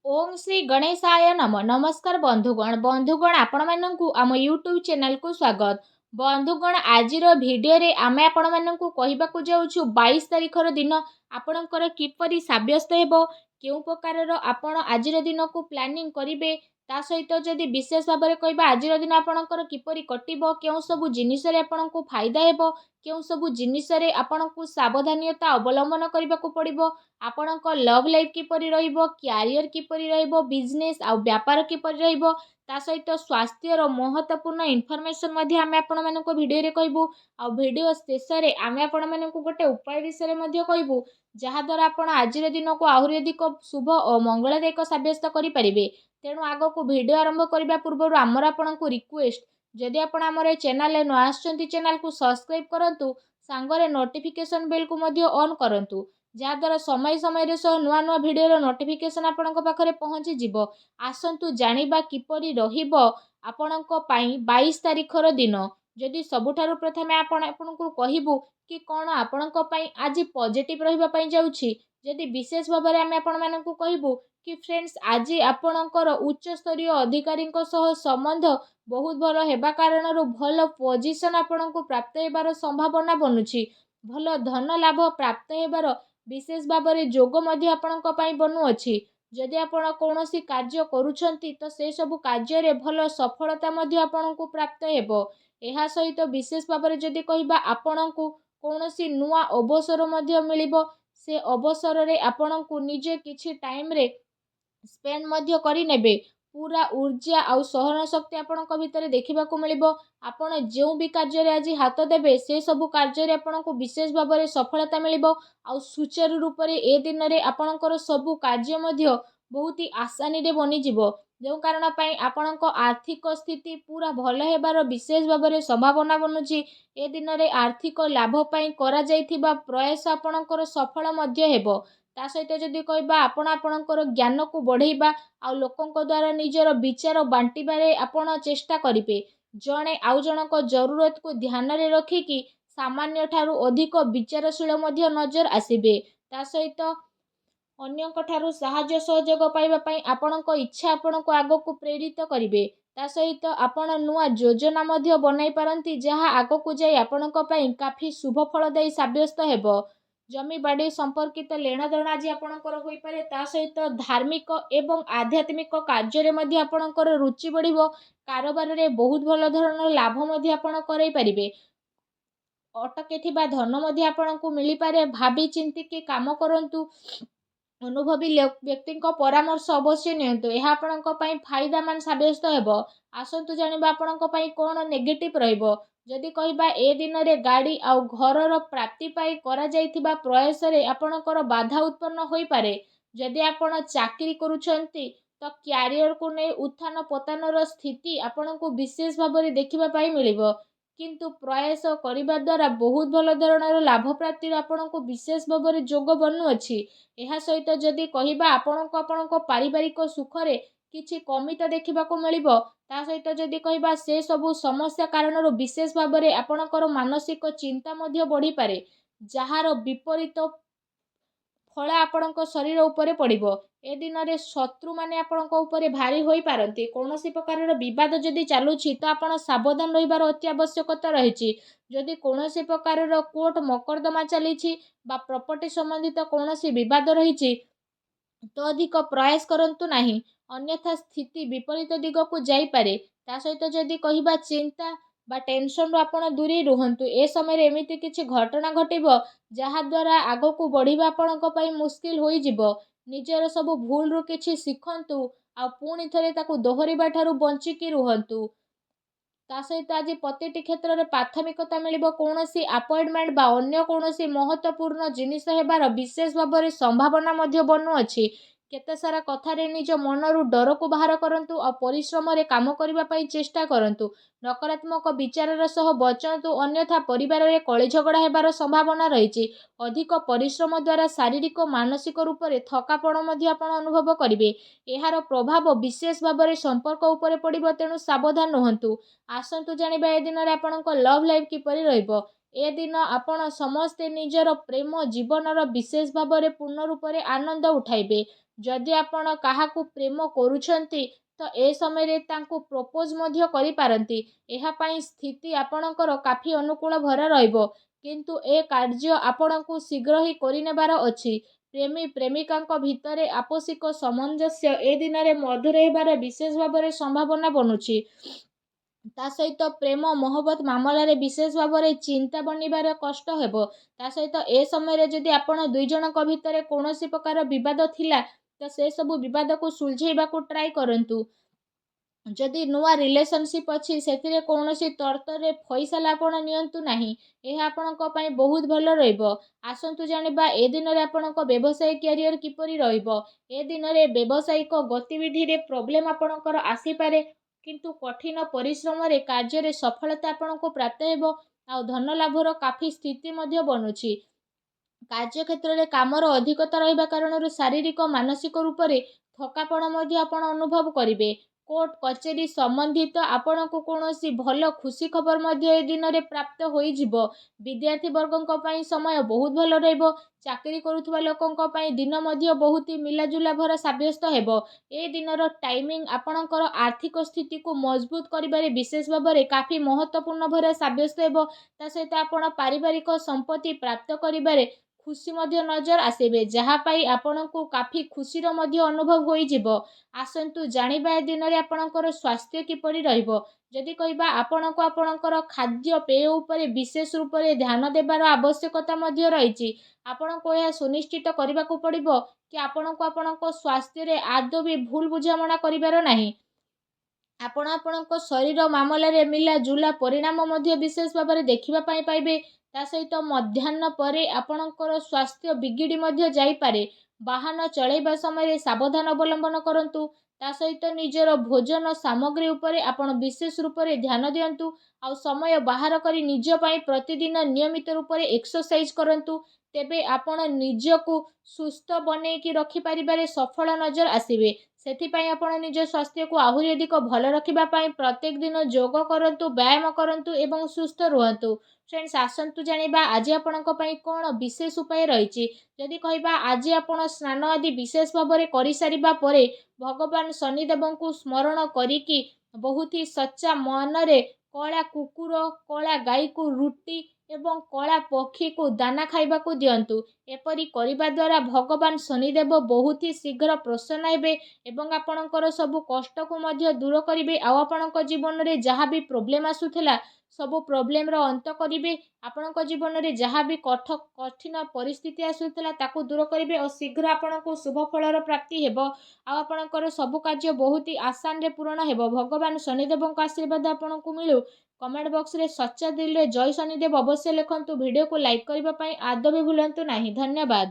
ओम श्री गणेशाय नम नमस्कार बंधुगण आपण माननकु आम यूट्यूब चैनल को स्वागत। बंधुगण आजिर भिडियो रे आमे आपण माननकु कहिबाकु जाउछु 22 तारिखर दिन आपणकर किपरि साब्यस्त हेबो केउ प्रकारर आपण आजिर दिन को प्लानिंग करिवे ता सहित जदि विशेष भाव में कहबा आजिर दिन आपणकर किपरि कटिबो केउ सबु जिनिस रे आपणको फायदा हेबो केउ सबु जिनिस रे आपणको सावधानता अवलंबन करबाकू पड़िबो आपणको लव लाइफ किपरि रहिबो क्यारियर किपरि रहिबो बिजनेस आ व्यापार किपरि रहिबो ता सहित स्वास्थ्यर महत्वपूर्ण इनफॉरमेशन मध्ये आमे आपण मानको भिडियो रे कहबू आ भिडियो शेष रे आमे आपण मानको गोटे उपाय विषय मध्ये कहबू जहा द्वारा आपण आजिर दिन को आहुरी अधिक शुभ और मंगलदायक साब्यस्त करि परिबे। तेणु आगो को वीडियो आरंभ करबा पूर्व आमर आपनको रिक्वेस्ट जदि आपण आमर चैनल न आछंती चैनल को सब्सक्राइब करंतु सांगरे नोटिफिकेशन बेल को मध्य ऑन करंतु जहाद्वारा समय समय नुआ नुआ भिडियो नोटिफिकेशन आपणक पाखरे पहुँची जीवो। आसंतु जानिबा किपरि रहिबो आपणक पई 22 तारिखर दिन जदि सबुठारु प्रथमे आपणको कहिबू कि कौन आपणक पई आज पॉजिटिव रहिबा पई जाउछि जदि विशेष भाव में आमे आपण मानकु कहिबू कि फ्रेंड्स आज आपणकर उच्च स्तरीय अधिकारी सह संबंध बहुत भल हेबा कारण भल पोजिशन आपणको प्राप्त हेबार संभावना बनुछि भल धन लाभ प्राप्त हेबार विशेष भाव में जोग मध्य आपणक पई बनुअछि। जदि आपण कौनसी कार्य करूछंती तो से सबु कार्य रे भल सफलता मध्य आपणको प्राप्त हेबो। एहा सहित विशेष भाव में जदि कहिबा आपणको कौनसी नुआ अवसर मध्य मिलिबो से अवसर रे आपणको निजे किछि टाइम रे स्पेंड मध्य करि नेबे पूरा ऊर्जा आउ सहन शक्ति आपणक भितर देखिबाकू मिलिबो। आपण जेउ भी कार्य रे आज हाथ देबे से सबु कार्य रे आपणको विशेष भाव में सफलता मिलिबो आउ सुचारू रूप रे ए दिन रे आपणकर सबु कार्य मध्य बहुत ही आसानी रे बनि जिवो जो कारण पई आपणक आर्थिक स्थिति पूरा भल हेबार विशेष भाव में संभावना बनुछि। ए दिन रे आर्थिक लाभ पई करा जाइथिबा प्रयास आपणकर सफल मध्य हेबो। ता सहित जदि कहबा आपण आपणकर ज्ञान को बढ़ेबा आ लोकंक द्वारा निजर विचार बांटिबारे आपण चेष्टा करिवे जणे आउ जनक जरूरत को ध्यान रे रखिकी सामान्य ठारू अधिक विचारशील मध्य नजर आसिबे। ता सहित अन्यक ठारू साहाय्य सहयोग पाइबा पई आपणक इच्छा आपणको आगको प्रेरित करिवे। ता सहित आपण नुआ योजना मध्य बनाई पारंती जहा आगको जाई आपणक पई काफी शुभ फलदायी साब्यस्त हेबो। जमी बाड़ी संपर्कित लेना देना आज आपणकर होई पारे ता सहित धार्मिक एवं आध्यात्मिक कार्य रे मध्य आपणकर रुचि बढ़िबो कारोबार रे बहुत भल धरण लाभ मध्य आपण करई परिबे। अटके थिबा धन मध्य आपणको मिली पारे भाबी चिंती के काम करंतु अनुभवी व्यक्ति परामर्श अवश्य नियंतु यह आपणक पई फायदा मान साब्यस्त हेबो। आसंतु जानिबा आपणक पई कोन नेगेटिव रहइबो जदि कहबा ए दिन रे गाड़ी आउ घरर प्राप्ति पाई करा जाइथिबा प्रयास रे आपणकर बाधा उत्पन्न होई पारे। जदि आपण चाकरी करूछंती तो क्यारियर को नै उत्थान पतनर स्थिति आपणको विशेष भाव में देखिबा पाई मिलिबो किंतु प्रयास करिबा द्वारा बहुत भल धरणर लाभ प्राप्ति आपणको विशेष भाव में जोग बनु अछि। एहा सहित जदि कहिबा आपणको पारिवारिक सुख रे किछि कमिता देखिबाकू मिलिबो ता सहित जदि कहिबा से सबु समस्या कारणर विशेष भाव में आपणकर मानसिक चिंता मध्य बढ़ी पारे जहार विपरीत फल आपणक शरीर उपरे पड़िबो। ए दिन रे शत्रु माने आपणक उपरे भारी होई पारंती कोनोसी प्रकारर विवाद जदि चालुछि तो आपण सावधान रहिबार अति आवश्यकता रहिछि। जदि कोनोसी प्रकारर कोर्ट मकद्दमा चलीछि बा प्रॉपर्टी संबंधित कोनोसी विवाद रहिछि तो अधिक प्रयास करंतु नाही अन्यथा स्थिति विपरीत दिग को जाई पारे। ता सहित जदि कहिबा चिंता बा टेंशन रो आपण दूरी रुहंतु ए समय रे एमिति किछि घटना घटिबो जहा द्वारा आगो को बढ़िबा आपणक पई मुश्किल होई जिवो। निजर सब भूल रु किछि सिखंतु आ पुणी थरे ताकू दोहरिबा ठारू बंची की रुहंतु। ता सहित आज प्रत्येकटी क्षेत्र में प्राथमिकता मिलिबो कोनोसी अपॉइंटमेंट बा अन्य कोनोसी महत्वपूर्ण जिनिस हेबार विशेष भाव में संभावना मध्य बनु अछि। केते सारा कथा रे निज मनरु डर को बाहर करंतु और परिश्रम रे काम करिबा पई चेष्टा करंतु नकारात्मक विचार सह बचंतु अन्यथा परिवार रे कଳି झगड़ा हेबार संभावना रहिछि। अधिक परिश्रम द्वारा शारीरिक मानसिक रूप से थकापण मध्य आपण अनुभव करिवे एहार प्रभाव विशेष भाव में संपर्क उपरे पड़िबो तेणु सावधान रहंतु। आसंतु जानिबा ए दिन रे आपणक लव लाइफ किपरि रहिबो। ए दिन आपण समस्ते निजर प्रेम जीवनर विशेष भाव में पूर्ण रूप से आनंद उठाइबे ଯଦି ଆପଣ କାହାକୁ ପ୍ରେମ କରୁଛନ୍ତି ତ ଏ ସମୟରେ ତାଙ୍କୁ ପ୍ରପୋଜ ମଧ୍ୟ କରିପାରନ୍ତି। ଏହା ପାଇଁ ସ୍ଥିତି ଆପଣଙ୍କର କାଫି ଅନୁକୂଳ ଭରା ରହିବ। କିନ୍ତୁ ଏ କାର୍ଯ୍ୟ ଆପଣଙ୍କୁ ଶୀଘ୍ର ହିଁ କରିନେବାର ଅଛି। ପ୍ରେମୀ ପ୍ରେମିକାଙ୍କ ଭିତରେ ଆପୋଷିକ ସାମଞ୍ଜସ୍ୟ ଏ ଦିନରେ ମଧୁର ହେବାର ବିଶେଷ ଭାବରେ ସମ୍ଭାବନା ବନୁଛି। ତା ସହିତ ପ୍ରେମ ମହବତ ମାମଲାରେ ବିଶେଷ ଭାବରେ ଚିନ୍ତା ବନିବାର କଷ୍ଟ ହେବ। ତା ସହିତ ଏ ସମୟରେ ଯଦି ଆପଣ ଦୁଇ ଜଣଙ୍କ ଭିତରେ କୌଣସି ପ୍ରକାର ବିବାଦ ଥିଲା ତ ସେ ସବୁ ବିବାଦକୁ ସୁଲଝେଇବାକୁ ଟ୍ରାଏ କରନ୍ତୁ। ଯଦି ନୂଆ ରିଲେସନସିପ୍ ଅଛି ସେଥିରେ କୌଣସି ତରତରରେ ଫଇସଲା ଆପଣ ନିଅନ୍ତୁ ନାହିଁ। ଏହା ଆପଣଙ୍କ ପାଇଁ ବହୁତ ଭଲ ରହିବ। ଆସନ୍ତୁ ଜାଣିବା ଏ ଦିନରେ ଆପଣଙ୍କ ବ୍ୟବସାୟିକ କ୍ୟାରିୟର କିପରି ରହିବ। ଏ ଦିନରେ ବ୍ୟବସାୟିକ ଗତିବିଧିରେ ପ୍ରୋବ୍ଲେମ ଆପଣଙ୍କର ଆସିପାରେ, କିନ୍ତୁ କଠିନ ପରିଶ୍ରମରେ କାର୍ଯ୍ୟରେ ସଫଳତା ଆପଣଙ୍କୁ ପ୍ରାପ୍ତ ହେବ। ଆଉ ଧନ ଲାଭର କାଫି ସ୍ଥିତି ମଧ୍ୟ ବନୁଛି। କାର୍ଯ୍ୟକ୍ଷେତ୍ରରେ କାମର ଅଧିକତା ରହିବା କାରଣରୁ ଶାରୀରିକ ମାନସିକ ରୂପରେ ଥକାପଣ ମଧ୍ୟ ଆପଣ ଅନୁଭବ କରିବେ। କୋର୍ଟ କଚେରୀ ସମ୍ବନ୍ଧିତ ଆପଣଙ୍କୁ କୌଣସି ଭଲ ଖୁସି ଖବର ମଧ୍ୟ ଏ ଦିନରେ ପ୍ରାପ୍ତ ହୋଇଯିବ। ବିଦ୍ୟାର୍ଥୀ ବର୍ଗଙ୍କ ପାଇଁ ସମୟ ବହୁତ ଭଲ ରହିବ। ଚାକିରି କରୁଥିବା ଲୋକଙ୍କ ପାଇଁ ଦିନ ମଧ୍ୟ ବହୁତ ମିଲାଜୁଲା ଭରା ସାବ୍ୟସ୍ତ ହେବ। ଏ ଦିନର ଟାଇମିଂ ଆପଣଙ୍କର ଆର୍ଥିକ ସ୍ଥିତିକୁ ମଜବୁତ କରିବାରେ ବିଶେଷ ଭାବରେ କାଫି ମହତ୍ତ୍ୱପୂର୍ଣ୍ଣ ଭରା ସାବ୍ୟସ୍ତ ହେବ। ତା ସହିତ ଆପଣ ପାରିବାରିକ ସମ୍ପତ୍ତି ପ୍ରାପ୍ତ କରିବାରେ ଖୁସି ମଧ୍ୟ ନଜର ଆସିବେ, ଯାହା ପାଇଁ ଆପଣଙ୍କୁ କାଫି ଖୁସିର ମଧ୍ୟ ଅନୁଭବ ହୋଇଯିବ। ଆସନ୍ତୁ ଜାଣିବା ଏ ଦିନରେ ଆପଣଙ୍କର ସ୍ୱାସ୍ଥ୍ୟ କିପରି ରହିବ। ଯଦି କହିବା ଆପଣଙ୍କୁ ଆପଣଙ୍କର ଖାଦ୍ୟପେୟ ଉପରେ ବିଶେଷ ରୂପରେ ଧ୍ୟାନ ଦେବାର ଆବଶ୍ୟକତା ମଧ୍ୟ ରହିଛି। ଆପଣଙ୍କୁ ଏହା ସୁନିଶ୍ଚିତ କରିବାକୁ ପଡ଼ିବ କି ଆପଣଙ୍କୁ ଆପଣଙ୍କ ସ୍ୱାସ୍ଥ୍ୟରେ ଆଦୌ ବି ଭୁଲ ବୁଝାମଣା କରିବାର ନାହିଁ। ଆପଣ ଆପଣଙ୍କ ଶରୀର ମାମଲାରେ ମିଲାଜୁଲା ପରିଣାମ ମଧ୍ୟ ବିଶେଷ ଭାବରେ ଦେଖିବା ପାଇଁ ପାଇବେ। ତା ସହିତ ମଧ୍ୟାହ୍ନ ପରେ ଆପଣଙ୍କର ସ୍ୱାସ୍ଥ୍ୟ ବିଗିଡ଼ି ମଧ୍ୟ ଯାଇପାରେ। ବାହନ ଚଳାଇବା ସମୟରେ ସାବଧାନ ଅବଲମ୍ବନ କରନ୍ତୁ। ତା ସହିତ ନିଜର ଭୋଜନ ସାମଗ୍ରୀ ଉପରେ ଆପଣ ବିଶେଷ ରୂପରେ ଧ୍ୟାନ ଦିଅନ୍ତୁ। ଆଉ ସମୟ ବାହାର କରି ନିଜ ପାଇଁ ପ୍ରତିଦିନ ନିୟମିତ ରୂପରେ ଏକ୍ସରସାଇଜ କରନ୍ତୁ। ତେବେ ଆପଣ ନିଜକୁ ସୁସ୍ଥ ବନେଇକି ରଖିପାରିବାରେ ସଫଳ ନଜର ଆସିବେ। ସେଥିପାଇଁ ଆପଣ ନିଜ ସ୍ୱାସ୍ଥ୍ୟକୁ ଆହୁରି ଅଧିକ ଭଲ ରଖିବା ପାଇଁ ପ୍ରତ୍ୟେକ ଦିନ ଯୋଗ କରନ୍ତୁ, ବ୍ୟାୟାମ କରନ୍ତୁ ଏବଂ ସୁସ୍ଥ ରୁହନ୍ତୁ। ଫ୍ରେଣ୍ଡସ୍, ଆସନ୍ତୁ ଜାଣିବା ଆଜି ଆପଣଙ୍କ ପାଇଁ କ'ଣ ବିଶେଷ ଉପାୟ ରହିଛି। ଯଦି କହିବା ଆଜି ଆପଣ ସ୍ନାନ ଆଦି ବିଶେଷ ଭାବରେ କରିସାରିବା ପରେ ଭଗବାନ ଶନିଦେବଙ୍କୁ ସ୍ମରଣ କରିକି ବହୁତ ହି ସଚ୍ଚା ମନରେ କଳା କୁକୁର, କଳା ଗାଈକୁ ରୁଟି ଏବଂ କଳା ପକ୍ଷୀକୁ ଦାନା ଖାଇବାକୁ ଦିଅନ୍ତୁ। ଏପରି କରିବା ଦ୍ୱାରା ଭଗବାନ ଶନିଦେବ ବହୁତ ହି ଶୀଘ୍ର ପ୍ରସନ୍ନ ହେବେ ଏବଂ ଆପଣଙ୍କର ସବୁ କଷ୍ଟକୁ ମଧ୍ୟ ଦୂର କରିବେ। ଆଉ ଆପଣଙ୍କ ଜୀବନରେ ଯାହା ବି ପ୍ରୋବ୍ଲେମ ଆସୁଥିଲା ସବୁ ପ୍ରୋବ୍ଲେମର ଅନ୍ତ କରିବେ। ଆପଣଙ୍କ ଜୀବନରେ ଯାହା ବି କଠିନ ପରିସ୍ଥିତି ଆସୁଥିଲା ତାକୁ ଦୂର କରିବେ ଓ ଶୀଘ୍ର ଆପଣଙ୍କୁ ଶୁଭ ଫଳର ପ୍ରାପ୍ତି ହେବ। ଆଉ ଆପଣଙ୍କର ସବୁ କାର୍ଯ୍ୟ ବହୁତ ହି ଆସାନରେ ପୂରଣ ହେବ। ଭଗବାନ ଶନିଦେବଙ୍କ ଆଶୀର୍ବାଦ ଆପଣଙ୍କୁ ମିଳୁ। କମେଣ୍ଟ ବକ୍ସରେ ସଚ୍ଚା ଦିଲରେ ଜୟ ଶନିଦେବ ଅବଶ୍ୟ ଲେଖନ୍ତୁ। ଭିଡ଼ିଓକୁ ଲାଇକ୍ କରିବା ପାଇଁ ଆଦୌ ବି ଭୁଲନ୍ତୁ ନାହିଁ। ଧନ୍ୟବାଦ।